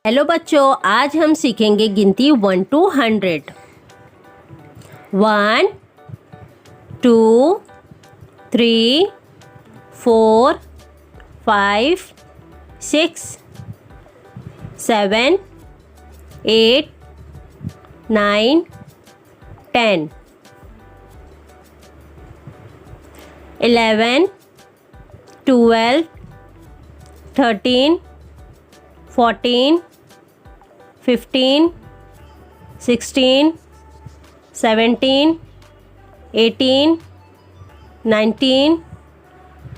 Hello बच्चों, आज हम सीखेंगे गिनती 1 to 100। 1 2 3 4 5 6 7 8 9 10 11 12 13 14 15 16 17 18 19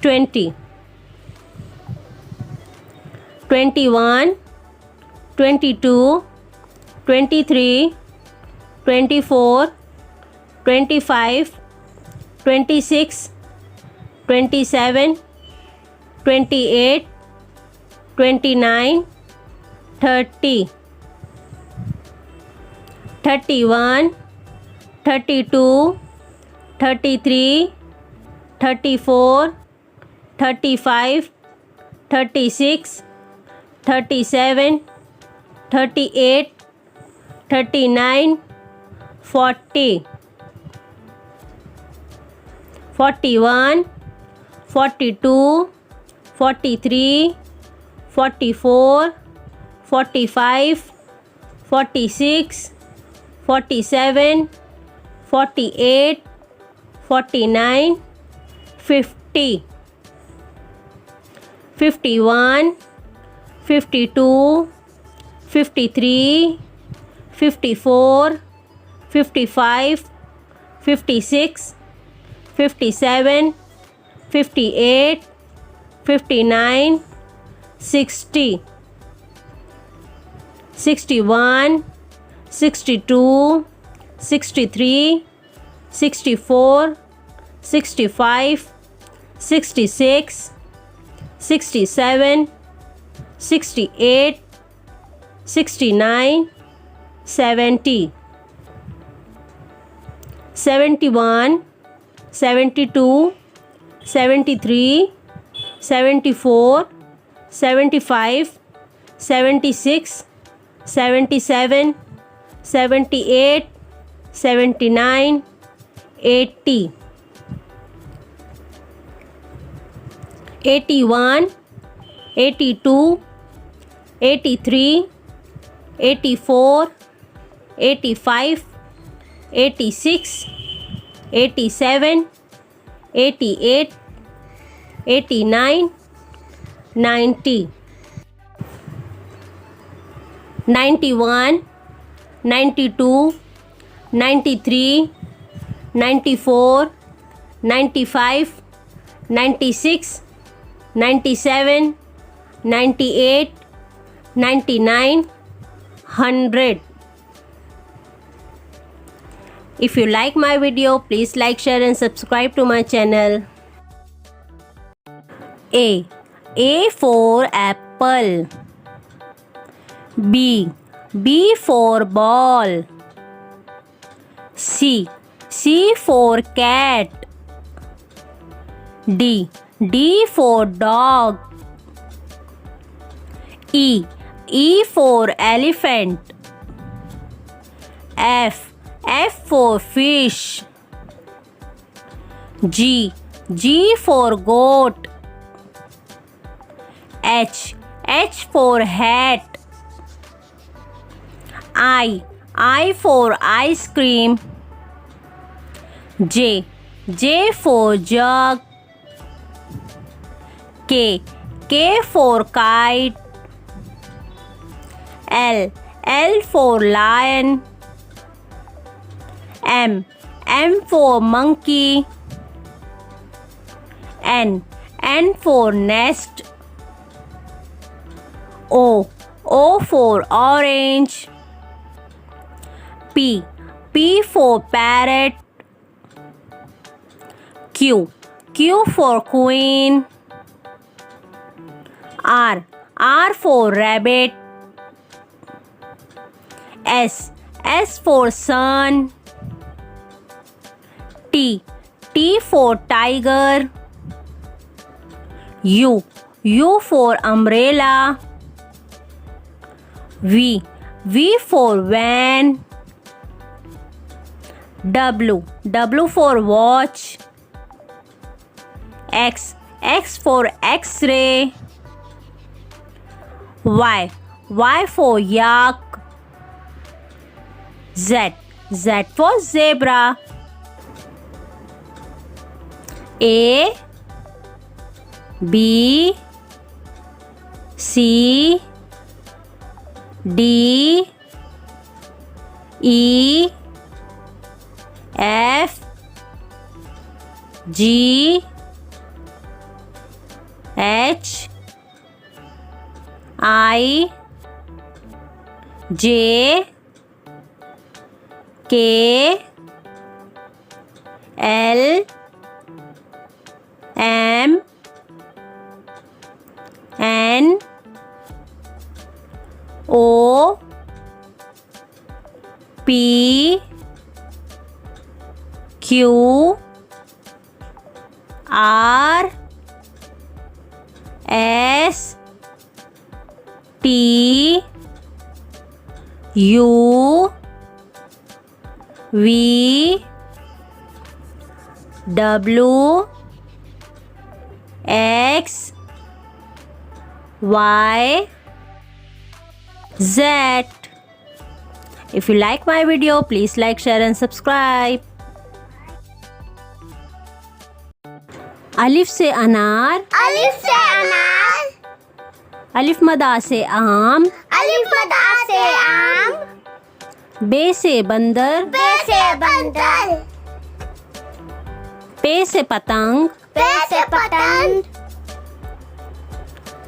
20 21 22 23 24 25 26 27 28 29 30 31 32 33 34 35 36 37 38 39 40 41 42 43 44 45 46 47 48 49 50 51 52 53 54 55 56 57 58 59 60 61 62 63 64 65 66 67 68 69 70 71 72 73 74 75 76 77 78 79 80 81 82 83 84 85 86 87 88 89 90 91 92 93 94 95 96 97 98 99 100। If you like my video, please like, share and subscribe to my channel. A for apple. B for ball. C for cat. D for dog. E for elephant. F for fish. G for goat. H for hat. I for ice cream. J for jug. K for kite. L for lion. M for monkey. N for nest. O for orange. P for parrot. Q for queen. R for rabbit. S for sun. T for tiger. U for umbrella. V. V for van. W. W for watch. X. X for X-ray. Y. Y for yak. Z. Z for zebra. A, B, C, D, E, F, G, H, I, J, K, L, M, N, O, P, Q, R, S, T, U, V, W, X, Y, Z. If you like my video, please like, share and subscribe. अलिफ से अनार, अलिफ से अनार, अलिफ मदा से आम, अलिफ मदा से आम, बे से बंदर, बे से बंदर, पे से पतंग, पे से पतंग,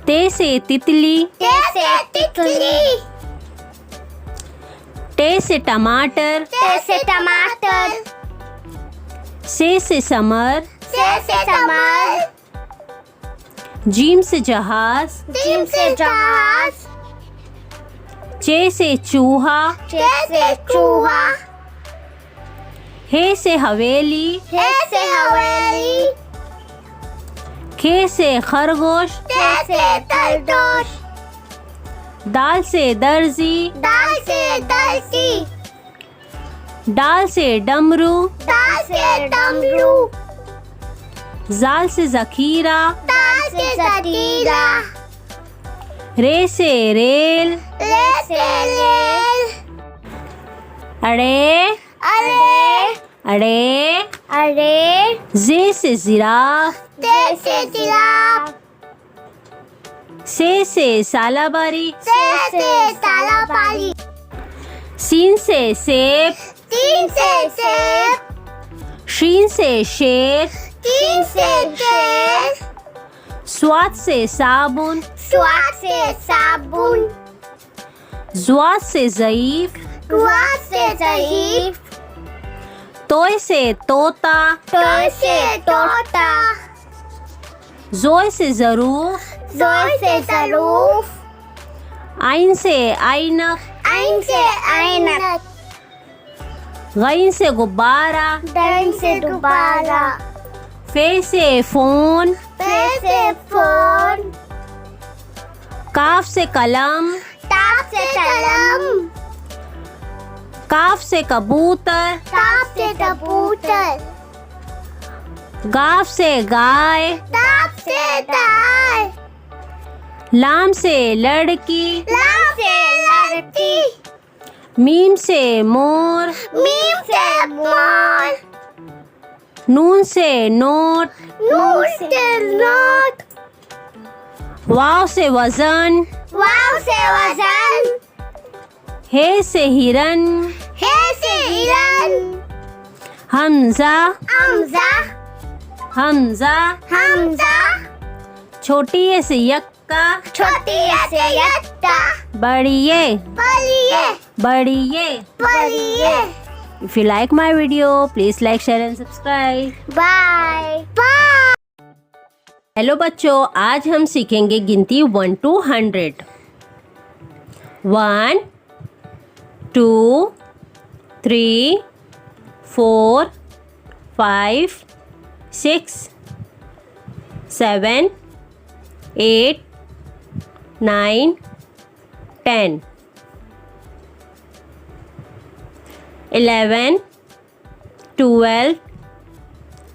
ते से तितली, ते से तितली, टे से टमाटर, ते से टमाटर, से समर, से समर, जीम से जहाज, जीम से जहाज, चे से चूहा, चे से चूहा, हे से हवेली, हे से हवेली, खे से खरगोश, ते से तरदोश, दाल से दर्जी, दाल से दर्जी, डाल से डमरू, दाल से डमरू, जाल से जखीरा, दाल से जतीरा, रे से रेल, ले से लेल, अड़े अरे अड़े, अरे, जे से जिराफ, ते से जिराफ, से सालाबारी, से सालाबारी, सीन से सेब, तीन से सेब, शीन से शेर, तीन से शेर, स्वाद से साबुन, स्वाद से साबुन, ज्वाद से ज़ईफ, दुआ से ज़ईफ, तोय से तोता, तोय से तोता, जोय से ज़रूफ, जोय से ज़रूफ, आइन से आइनक, आइन से ऐनक, गइन से गुब्बारा, डन से गुब्बारा, फे से फ़ोन, पे से फोन, काफ से कलम, ताप से कलम, काफ से कबूतर, ताप से कबूतर, गाफ से गाय, ताप से गाय, लाम से लड़की, लाम से लड़की, मीम से मोर, मीम से मोर, नून से नोट, नून से नोट, वाव से वजन, वाव से वजन, हे से हिरन, हे से हिरन, हमजा हमजा, हमजा, हमजा, छोटी ए से यक्का, छोटी से यत्ता, बड़ी ए, बलिए, बड़ी ए। बलिए, If you like my video, please like, share and subscribe. Bye bye. Hello बच्चों, आज हम सीखेंगे गिनती 1 to 100। 1 2 3 4 5 6 7 8 9 10 11, 12,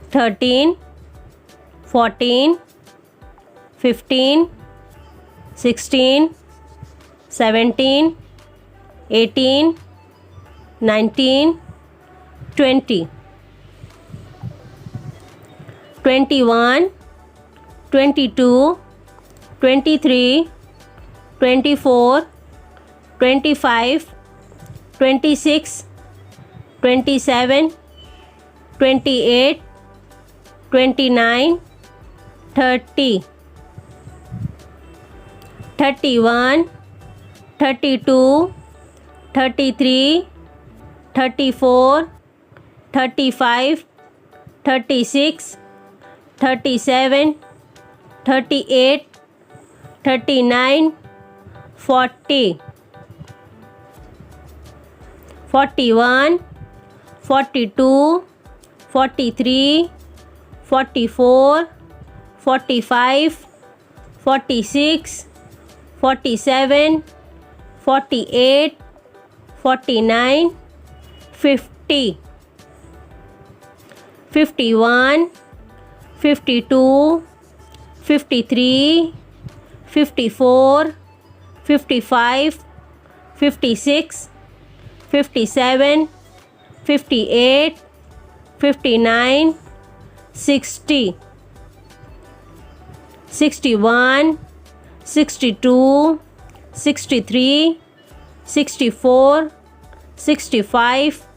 13, 14, 15, 16, 17, 18, 19, 20, 21, 22, 23, 24, 25, 26, 27, 28, 29, 30, 31, 32, 33, 34, 35, 36, 37, 38, 39, 40, 41, 42, 43, 44, 45, 46, 47, 48, 49, 50, 51, 52, 53, 54, 55, 56, 57, 58, 59, 60, 61, 62, 63, 64, 65,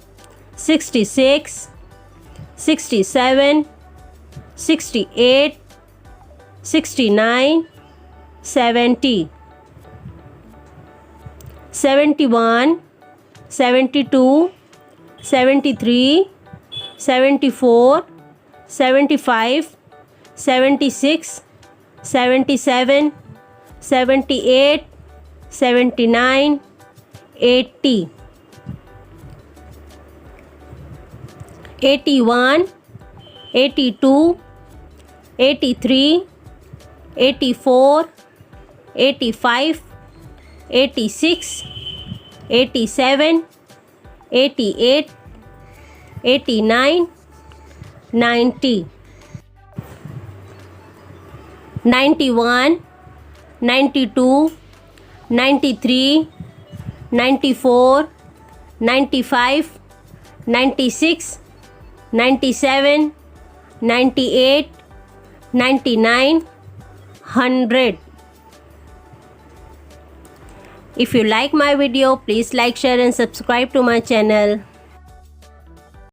66, 67, 68, 69, 70, 71, 72, 73, 74, 75, 76, 77, 78, 79, 80, 81, 82, 83, 84, 85, 86, 87, 88, 89, 90, 91, 92, 93, 94, 95, 96, 97, 98, 99, 100. If you like my video, please like, share and subscribe to my channel.